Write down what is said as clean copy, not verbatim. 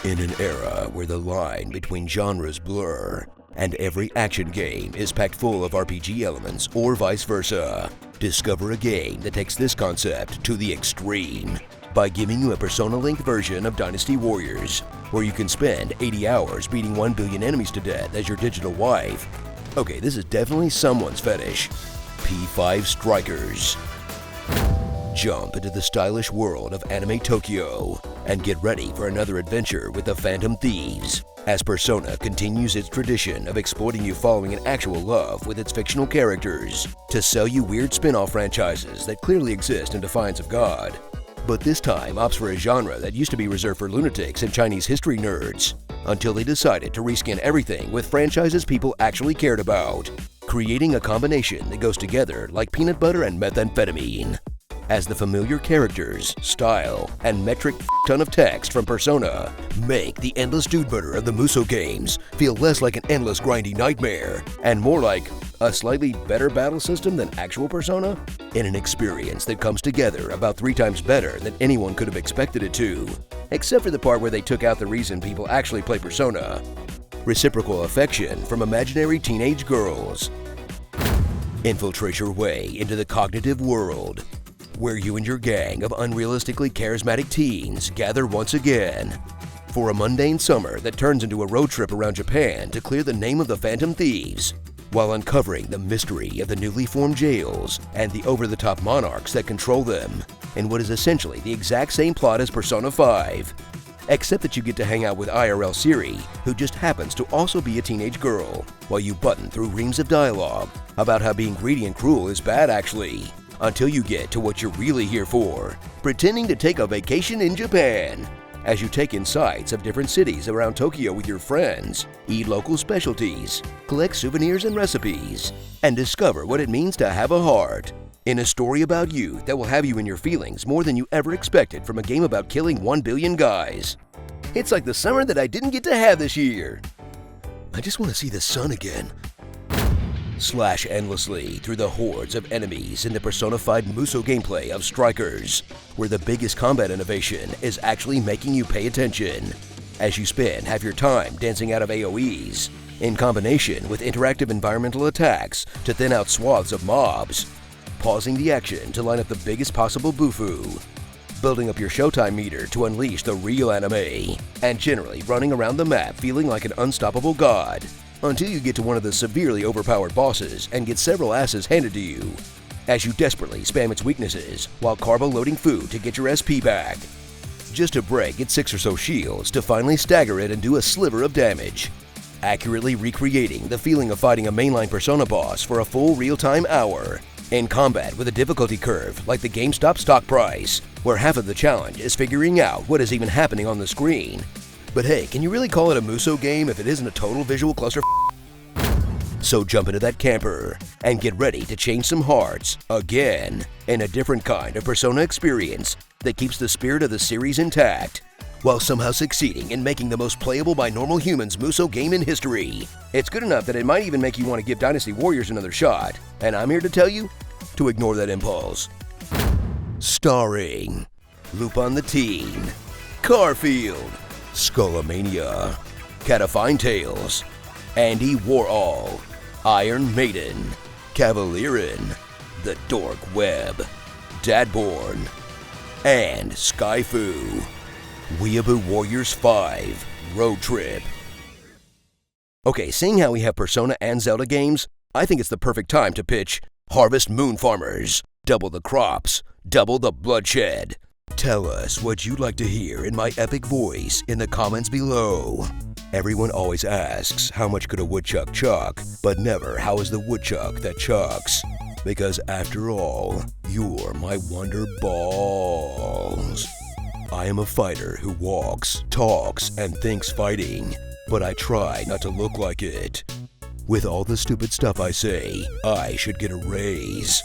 In an era where the line between genres blur and every action game is packed full of RPG elements or vice versa, discover a game that takes this concept to the extreme by giving you a Persona-linked version of Dynasty Warriors, where you can spend 80 hours beating 1 billion enemies to death as your digital wife. Okay, this is definitely someone's fetish. P5 Strikers. Jump into the stylish world of anime Tokyo and get ready for another adventure with the Phantom Thieves, as Persona continues its tradition of exploiting you following an actual love with its fictional characters to sell you weird spin-off franchises that clearly exist in defiance of God, but this time opts for a genre that used to be reserved for lunatics and Chinese history nerds, until they decided to reskin everything with franchises people actually cared about, creating a combination that goes together like peanut butter and methamphetamine. As the familiar characters, style, and metric ton of text from Persona make the endless dude murder of the Muso games feel less like an endless grindy nightmare and more like a slightly better battle system than actual Persona, in an experience that comes together about 3 times better than anyone could have expected it to, except for the part where they took out the reason people actually play Persona: reciprocal affection from imaginary teenage girls. Infiltrate your way into the cognitive world, where you and your gang of unrealistically charismatic teens gather once again for a mundane summer that turns into a road trip around Japan to clear the name of the Phantom Thieves, while uncovering the mystery of the newly formed jails and the over-the-top monarchs that control them, in what is essentially the exact same plot as Persona 5, except that you get to hang out with IRL Siri, who just happens to also be a teenage girl, while you button through reams of dialogue about how being greedy and cruel is bad actually, until you get to what you're really here for, pretending to take a vacation in Japan, as you take in sights of different cities around Tokyo with your friends, eat local specialties, collect souvenirs and recipes, and discover what it means to have a heart, in a story about you that will have you in your feelings more than you ever expected from a game about killing 1 billion guys. It's like the summer that I didn't get to have this year. I just want to see the sun again. Slash endlessly through the hordes of enemies in the personified Muso gameplay of Strikers, where the biggest combat innovation is actually making you pay attention, as you spend half your time dancing out of AoEs, in combination with interactive environmental attacks to thin out swaths of mobs, pausing the action to line up the biggest possible bufu, building up your showtime meter to unleash the real anime, and generally running around the map feeling like an unstoppable god, until you get to one of the severely overpowered bosses and get several asses handed to you, as you desperately spam its weaknesses while carbo-loading food to get your SP back, just to break its 6 or so shields to finally stagger it and do a sliver of damage, accurately recreating the feeling of fighting a mainline Persona boss for a full real-time hour, in combat with a difficulty curve like the GameStop stock price, where half of the challenge is figuring out what is even happening on the screen. But hey, can you really call it a Muso game if it isn't a total visual cluster? So jump into that camper and get ready to change some hearts again in a different kind of Persona experience that keeps the spirit of the series intact, while somehow succeeding in making the most playable by normal humans Muso game in history. It's good enough that it might even make you want to give Dynasty Warriors another shot, and I'm here to tell you to ignore that impulse. Starring Lupin the Teen, Carfield, Skullomania, Catafine Tales, Andy Warhol, Iron Maiden, Cavalierin, The Dork Web, Dadborn, and Skyfu. Weeaboo Warriors 5 Road Trip. Okay, seeing how we have Persona and Zelda games, I think it's the perfect time to pitch Harvest Moon Farmers. Double the crops, double the bloodshed. Tell us what you'd like to hear in my epic voice in the comments below. Everyone always asks how much could a woodchuck chuck, but never how is the woodchuck that chucks. Because after all, you're my wonder balls. I am a fighter who walks, talks, and thinks fighting, but I try not to look like it. With all the stupid stuff I say, I should get a raise.